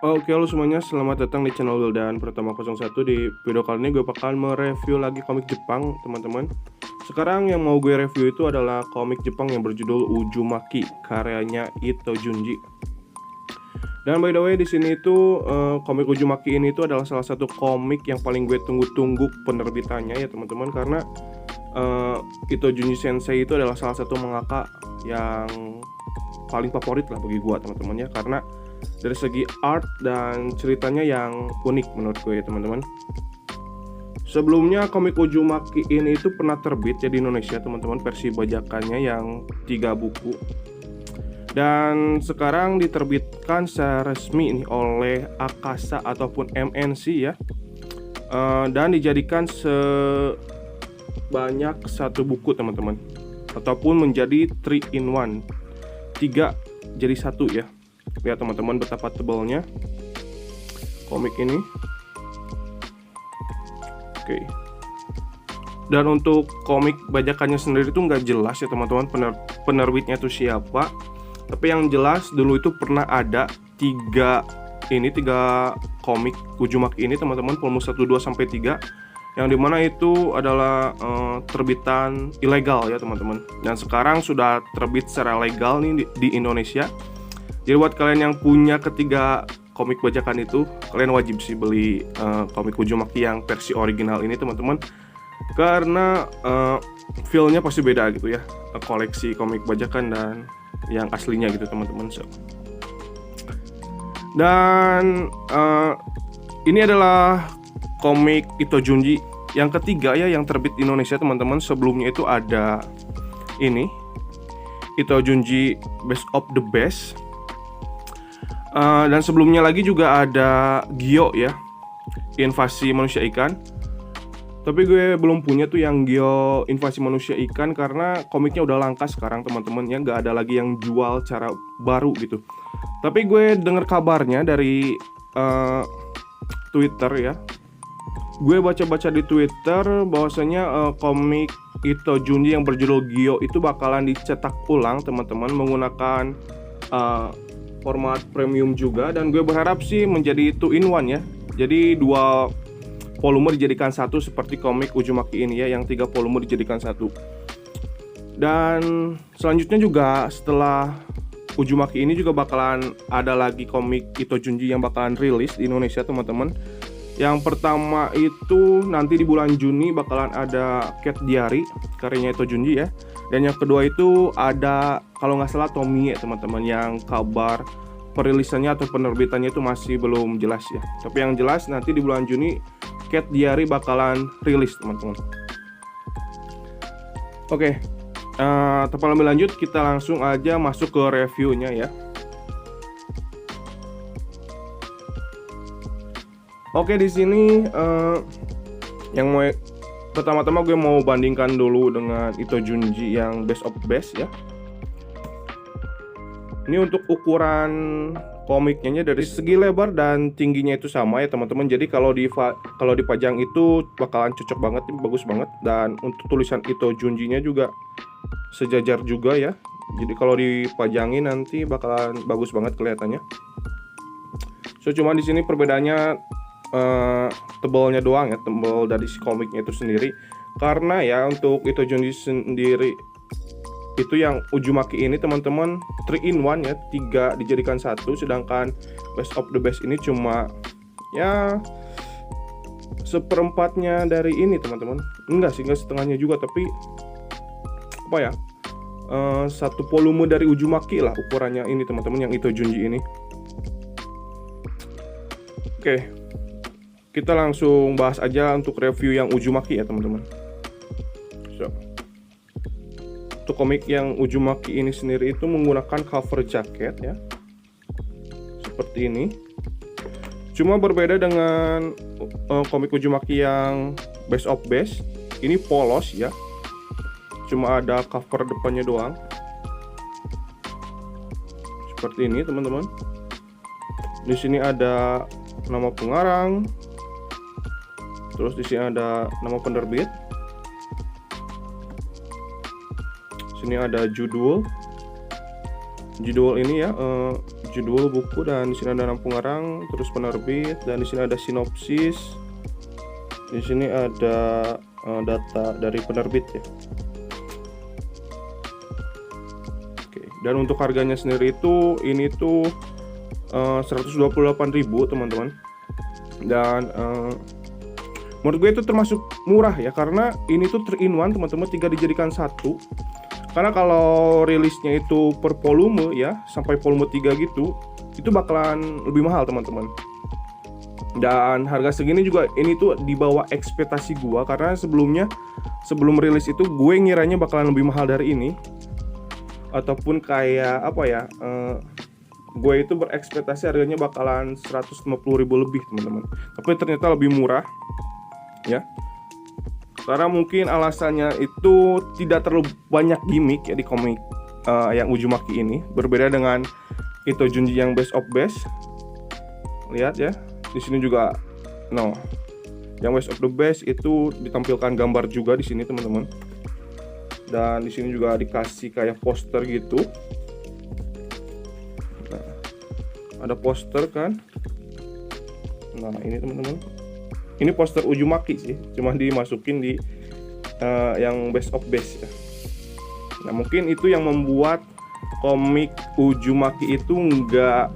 Oke, halo semuanya, selamat datang di channel Wildan Pratama 01. Di video kali ini gue bakal mereview lagi komik Jepang, teman-teman. Sekarang yang mau gue review itu adalah komik Jepang yang berjudul Uzumaki, karyanya Ito Junji. Dan by the way, di sini itu komik Uzumaki ini itu adalah salah satu komik yang paling gue tunggu-tunggu penerbitannya ya, teman-teman, karena Ito Junji Sensei itu adalah salah satu mangaka yang paling favorit lah bagi gue, teman-teman ya, karena dari segi art dan ceritanya yang unik menurut gue ya, teman-teman. Sebelumnya komik Uzumaki ini itu pernah terbit ya di Indonesia, teman-teman, versi bajakannya yang 3 buku. Dan sekarang diterbitkan secara resmi nih oleh Akasa ataupun MNC ya. Dan dijadikan sebanyak 1 buku, teman-teman. Ataupun menjadi 3 in 1. 3 jadi 1 ya. Lihat teman-teman betapa tebalnya komik ini. Oke. Dan untuk komik bajakannya sendiri itu nggak jelas ya, teman-teman, penerbitnya itu siapa. Tapi yang jelas dulu itu pernah ada 3 komik Uzumaki ini, teman-teman, volume 1, 2 sampai 3, yang dimana itu adalah terbitan ilegal ya, teman-teman. Dan sekarang sudah terbit secara legal nih di Indonesia. Jadi buat kalian yang punya ketiga komik bajakan itu, kalian wajib sih beli komik Uzumaki yang versi original ini, teman-teman, karena feel-nya pasti beda gitu ya, koleksi komik bajakan dan yang aslinya gitu, teman-teman. Dan ini adalah komik Ito Junji yang ketiga ya yang terbit di Indonesia, teman-teman. Sebelumnya itu ada ini Ito Junji Best of the Best. Dan sebelumnya lagi juga ada Gyo ya, Invasi Manusia Ikan. Tapi gue belum punya tuh yang Gyo Invasi Manusia Ikan karena komiknya udah langka sekarang, teman-teman ya, nggak ada lagi yang jual cara baru gitu. Tapi gue dengar kabarnya dari Twitter ya. Gue baca-baca di Twitter bahwasanya komik Ito Junji yang berjudul Gyo itu bakalan dicetak ulang, teman-teman, menggunakan format premium juga, dan gue berharap sih menjadi 2 in 1 ya. Jadi 2 volume dijadikan 1 seperti komik Uzumaki ini ya, yang 3 volume dijadikan 1. Dan selanjutnya juga setelah Uzumaki ini juga bakalan ada lagi komik Ito Junji yang bakalan rilis di Indonesia, teman-teman. Yang pertama itu nanti di bulan Juni bakalan ada Cat Diary karyanya Ito Junji ya. Dan yang kedua itu ada, kalau nggak salah, Tomie ya, teman-teman, yang kabar perilisannya atau penerbitannya itu masih belum jelas ya. Tapi yang jelas nanti di bulan Juni Cat Diary bakalan rilis, teman-teman. Oke, tanpa lebih lanjut kita langsung aja masuk ke reviewnya ya. Oke, di sini yang mau pertama-tama gue mau bandingkan dulu dengan Ito Junji yang Best of Best ya. Ini untuk ukuran komiknya dari segi lebar dan tingginya itu sama ya, teman-teman. Jadi kalau dipajang itu bakalan cocok banget, bagus banget. Dan untuk tulisan Ito Junji-nya juga sejajar juga ya. Jadi kalau dipajangin nanti bakalan bagus banget kelihatannya. Cuma di sini perbedaannya tebalnya doang ya, tebal dari si komiknya itu sendiri. Karena ya untuk Ito Junji sendiri itu yang Uzumaki ini, teman-teman, 3 in 1 ya, 3 dijadikan 1. Sedangkan Best of the Best ini cuma ya seperempatnya dari ini, teman-teman. Enggak setengahnya juga, tapi apa ya, 1 volume dari Uzumaki lah ukurannya ini, teman-teman, yang Ito Junji ini. Oke, kita langsung bahas aja untuk review yang Uzumaki ya, teman-teman. Untuk komik yang Uzumaki ini sendiri itu menggunakan cover jaket ya, seperti ini. Cuma berbeda dengan komik Uzumaki yang Best of Best. Ini polos ya, cuma ada cover depannya doang, seperti ini, teman-teman. Di sini ada nama pengarang, terus di sini ada nama penerbit, sini ada judul, judul ini ya, judul buku, dan di sini ada nama pengarang, terus penerbit, dan di sini ada sinopsis. Di sini ada data dari penerbit ya. Oke, dan untuk harganya sendiri itu ini tuh 128.000 teman-teman. Dan menurut gue itu termasuk murah ya, karena ini tuh 3-in-1 teman-teman, 3 dijadikan 1. Karena kalau rilisnya itu per volume ya, sampai volume 3 gitu, itu bakalan lebih mahal teman-teman. Dan harga segini juga ini tuh di bawah ekspektasi gua, karena sebelum rilis itu gue ngiranya bakalan lebih mahal dari ini, ataupun kayak apa ya, gue itu berekspektasi harganya bakalan 150.000 lebih teman-teman, tapi ternyata lebih murah ya. Karena mungkin alasannya itu tidak terlalu banyak gimmick ya di komik yang Uzumaki ini, berbeda dengan itu Junji yang Best of Best. Lihat ya, di sini juga yang Best of the Best itu ditampilkan gambar juga di sini teman-teman. Dan di sini juga dikasih kayak poster gitu. Nah, ada poster kan. Nah, ini teman-teman. Ini poster Uzumaki sih, cuma dimasukin di yang Best of Best ya. Nah, mungkin itu yang membuat komik Uzumaki itu nggak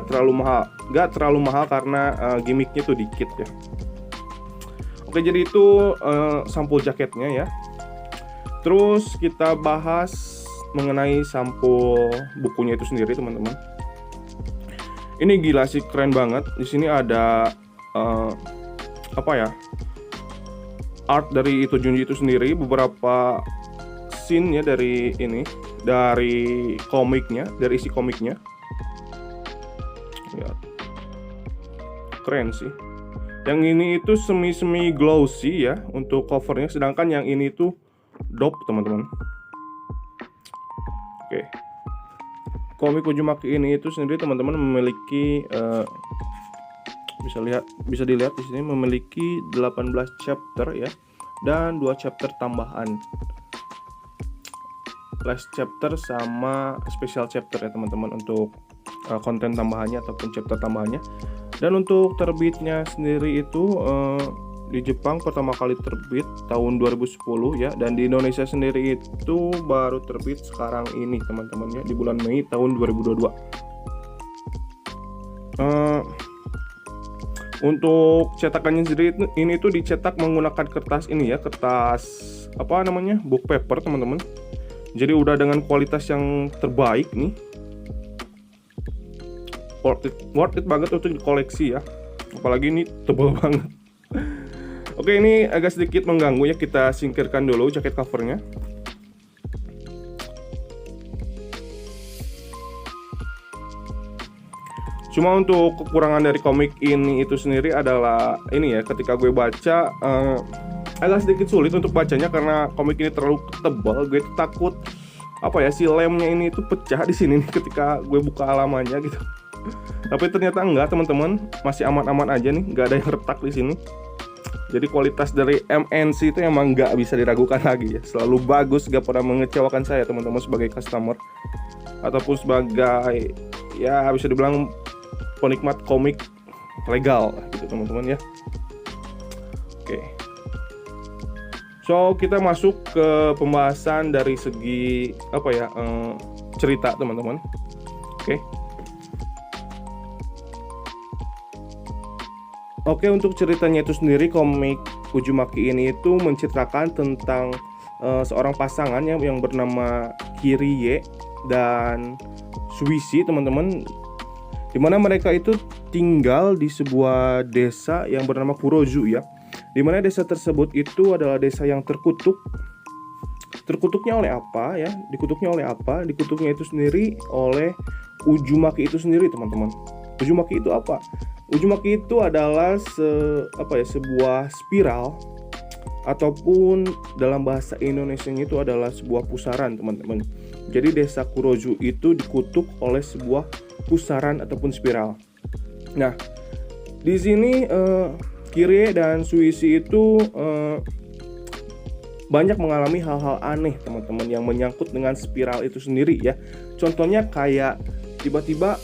terlalu mahal karena gimmicknya tuh dikit ya. Oke, jadi itu sampul jaketnya ya. Terus kita bahas mengenai sampul bukunya itu sendiri teman-teman. Ini gila sih, keren banget. Di sini ada art dari itu Junji itu sendiri, beberapa scene ya dari komiknya, dari isi komiknya. Lihat. Keren sih. Yang ini itu semi glossy ya untuk covernya, sedangkan yang ini tuh dope teman-teman. Oke. Komik Uzumaki ini itu sendiri teman-teman memiliki bisa dilihat di sini memiliki 18 chapter ya, dan 2 chapter tambahan. Last chapter sama special chapter ya teman-teman, untuk konten tambahannya ataupun chapter tambahannya. Dan untuk terbitnya sendiri itu di Jepang pertama kali terbit tahun 2010 ya, dan di Indonesia sendiri itu baru terbit sekarang ini teman-teman ya, di bulan Mei tahun 2022. Untuk cetakannya sendiri ini tuh dicetak menggunakan kertas ini ya, kertas book paper teman-teman. Jadi udah dengan kualitas yang terbaik nih. Worth it banget untuk dikoleksi ya. Apalagi ini tebal banget. Oke, ini agak sedikit mengganggu ya, kita singkirkan dulu jaket covernya. Cuma untuk kekurangan dari komik ini itu sendiri adalah ini ya, ketika gue baca agak sedikit sulit untuk bacanya karena komik ini terlalu tebal. Gue takut si lemnya ini itu pecah di sini nih ketika gue buka halamannya gitu. Tapi ternyata enggak teman-teman, masih aman-aman aja nih, nggak ada yang retak di sini. Jadi kualitas dari MNC itu emang nggak bisa diragukan lagi ya, selalu bagus, gak pernah mengecewakan saya teman-teman sebagai customer ataupun sebagai ya bisa dibilang penikmat komik legal gitu teman-teman ya. Oke. So kita masuk ke pembahasan dari segi cerita teman-teman. Oke, untuk ceritanya itu sendiri, komik Uzumaki ini itu menceritakan tentang seorang pasangan yang bernama Kirie dan Suishi teman-teman, dimana mereka itu tinggal di sebuah desa yang bernama Kurozu ya, dimana desa tersebut itu adalah desa yang terkutuk. Terkutuknya oleh apa ya? Dikutuknya itu sendiri oleh Uzumaki itu sendiri teman-teman. Uzumaki itu apa? Uzumaki itu adalah sebuah spiral, ataupun dalam bahasa Indonesianya itu adalah sebuah pusaran teman-teman. Jadi desa Kurozu itu dikutuk oleh sebuah pusaran ataupun spiral. Nah, di sini Kirie dan Suishi itu banyak mengalami hal-hal aneh teman-teman yang menyangkut dengan spiral itu sendiri ya. Contohnya kayak tiba-tiba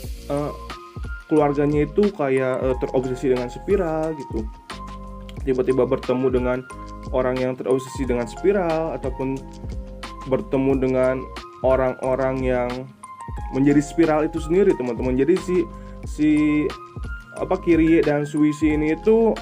keluarganya itu kayak terobsesi dengan spiral gitu. Tiba-tiba bertemu dengan orang yang terobsesi dengan spiral, ataupun bertemu dengan orang-orang yang menjadi spiral itu sendiri, teman-teman. Jadi si Kirie dan Suisi ini itu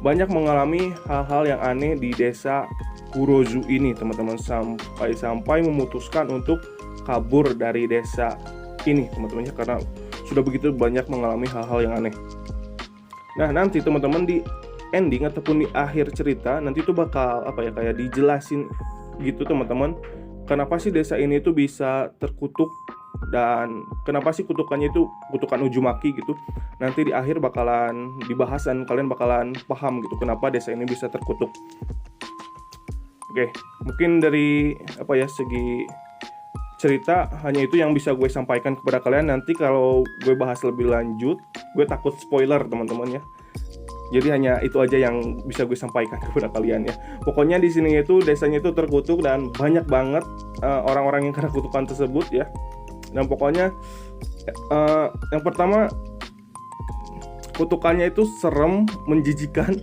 banyak mengalami hal-hal yang aneh di desa Kurozu ini, teman-teman, sampai memutuskan untuk kabur dari desa ini, teman-teman, karena sudah begitu banyak mengalami hal-hal yang aneh. Nah, nanti teman-teman di ending ataupun di akhir cerita nanti itu bakal kayak dijelasin gitu, teman-teman, kenapa sih desa ini itu bisa terkutuk dan kenapa sih kutukannya itu kutukan Uzumaki gitu. Nanti di akhir bakalan dibahas dan kalian bakalan paham gitu kenapa desa ini bisa terkutuk. Oke, mungkin dari segi cerita hanya itu yang bisa gue sampaikan kepada kalian. Nanti kalau gue bahas lebih lanjut, gue takut spoiler, teman-teman ya. Jadi hanya itu aja yang bisa gue sampaikan kepada kalian ya. Pokoknya di sini itu desanya itu terkutuk dan banyak banget orang-orang yang kena kutukan tersebut ya. Dan pokoknya yang pertama, kutukannya itu serem, menjijikan,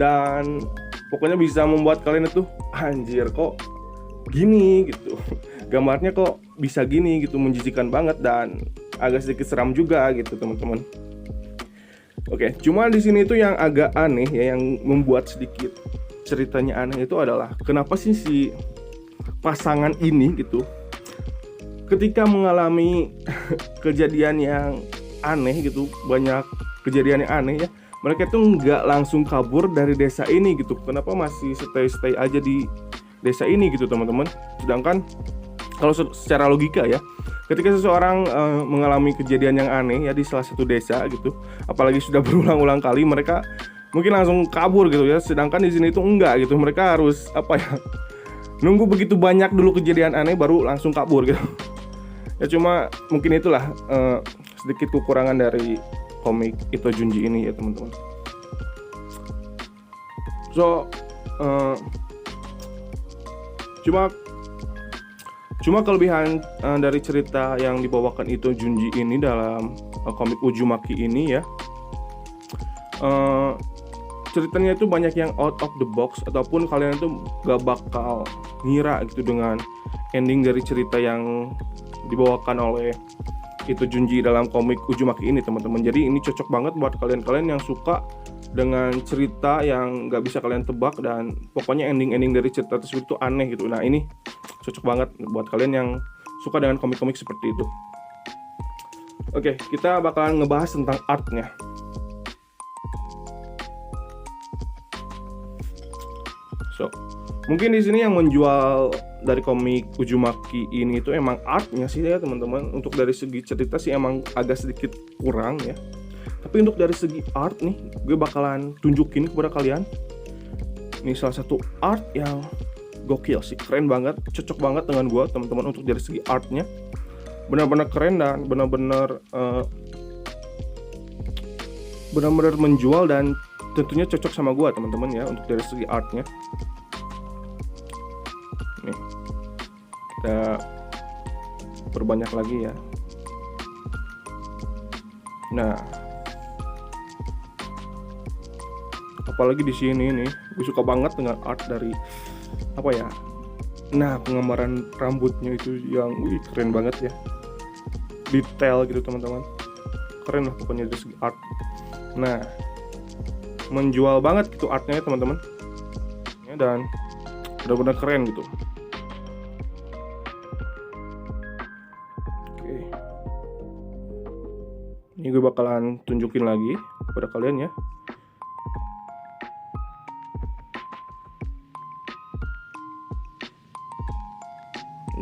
dan pokoknya bisa membuat kalian itu anjir kok gini gitu. Gambarnya kok bisa gini gitu, menjijikan banget dan agak sedikit seram juga gitu, teman-teman. Oke, cuma di sini itu yang agak aneh ya, yang membuat sedikit ceritanya aneh itu adalah kenapa sih si pasangan ini gitu ketika mengalami kejadian yang aneh gitu, banyak kejadian yang aneh ya, mereka tuh nggak langsung kabur dari desa ini gitu. Kenapa masih stay aja di desa ini gitu, teman-teman? Sedangkan kalau secara logika ya, ketika seseorang mengalami kejadian yang aneh ya di salah satu desa gitu, apalagi sudah berulang-ulang kali, mereka mungkin langsung kabur gitu ya. Sedangkan di sini itu enggak gitu, mereka harus nunggu begitu banyak dulu kejadian aneh baru langsung kabur gitu. Ya cuma mungkin itulah sedikit kekurangan dari komik Ito Junji ini ya, teman-teman. So Cuma kelebihan dari cerita yang dibawakan Ito Junji ini dalam komik Uzumaki ini ya, ceritanya itu banyak yang out of the box, ataupun kalian itu gak bakal ngira gitu dengan ending dari cerita yang dibawakan oleh Ito Junji dalam komik Uzumaki ini, teman-teman. Jadi ini cocok banget buat kalian yang suka dengan cerita yang gak bisa kalian tebak, dan pokoknya ending dari cerita tersebut itu aneh gitu. Nah, ini cocok banget buat kalian yang suka dengan komik-komik seperti itu. Oke, kita bakalan ngebahas tentang artnya. So, mungkin di sini yang menjual dari komik Uzumaki ini itu emang artnya sih ya, teman-teman. Untuk dari segi cerita sih emang agak sedikit kurang ya. Tapi untuk dari segi art nih, gue bakalan tunjukin kepada kalian. Ini salah satu art yang gokil sih, keren banget, cocok banget dengan gue, teman-teman. Untuk dari segi artnya benar-benar keren dan benar-benar menjual, dan tentunya cocok sama gue, teman-teman ya, untuk dari segi artnya. Nih, kita perbanyak lagi ya. Nah, apalagi di sini nih, gue suka banget dengan art dari nah, penggambaran rambutnya itu yang keren banget ya, detail gitu, teman-teman. Keren lah pokoknya dari segi art. Nah, menjual banget gitu artnya ya, teman-teman ya, dan benar-benar keren gitu. Oke, ini gue bakalan tunjukin lagi kepada kalian ya.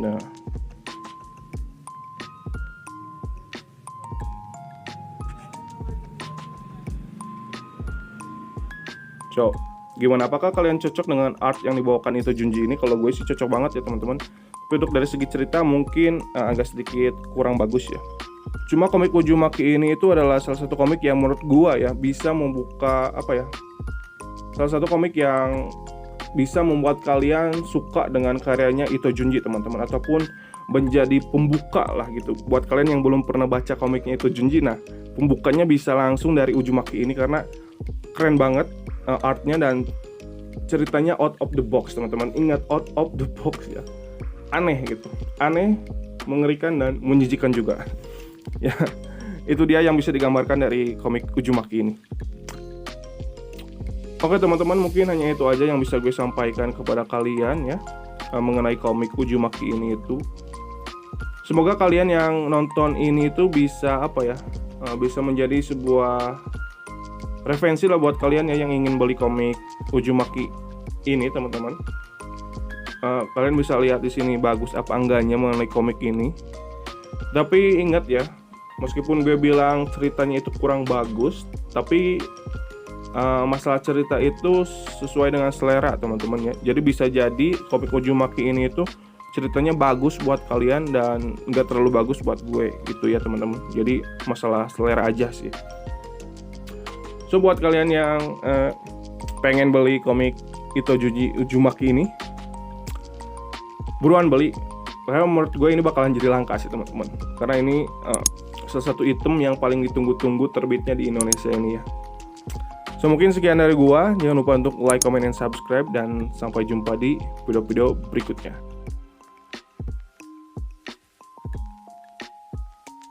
Nah, so, gimana, apakah kalian cocok dengan art yang dibawakan Ito Junji ini? Kalau gue sih cocok banget ya, teman-teman. Tapi untuk dari segi cerita mungkin agak sedikit kurang bagus ya. Cuma komik Uzumaki ini itu adalah salah satu komik yang menurut gue ya bisa membuka salah satu komik yang bisa membuat kalian suka dengan karyanya Ito Junji, teman-teman, ataupun menjadi pembuka lah gitu. Buat kalian yang belum pernah baca komiknya itu Junji, nah pembukanya bisa langsung dari Uzumaki ini karena keren banget artnya dan ceritanya out of the box, teman-teman. Ingat, out of the box ya. Aneh gitu. Aneh, mengerikan, dan menjijikan juga. Ya, itu dia yang bisa digambarkan dari komik Uzumaki ini. Oke teman-teman, mungkin hanya itu aja yang bisa gue sampaikan kepada kalian ya mengenai komik Uzumaki ini itu. Semoga kalian yang nonton ini itu bisa bisa menjadi sebuah referensi lah buat kalian ya yang ingin beli komik Uzumaki ini, teman-teman. Kalian bisa lihat di sini bagus apa enggaknya mengenai komik ini. Tapi ingat ya, meskipun gue bilang ceritanya itu kurang bagus, tapi masalah cerita itu sesuai dengan selera, teman-teman ya. Jadi bisa jadi komik Uzumaki ini itu ceritanya bagus buat kalian dan nggak terlalu bagus buat gue gitu ya, teman-teman. Jadi masalah selera aja sih. So buat kalian yang pengen beli komik itu Uzumaki ini, buruan beli. Karena menurut gue ini bakalan jadi langka sih, teman-teman. Karena ini salah satu item yang paling ditunggu-tunggu terbitnya di Indonesia ini ya. So mungkin sekian dari gua. Jangan lupa untuk like, comment, dan subscribe. Dan sampai jumpa di video-video berikutnya.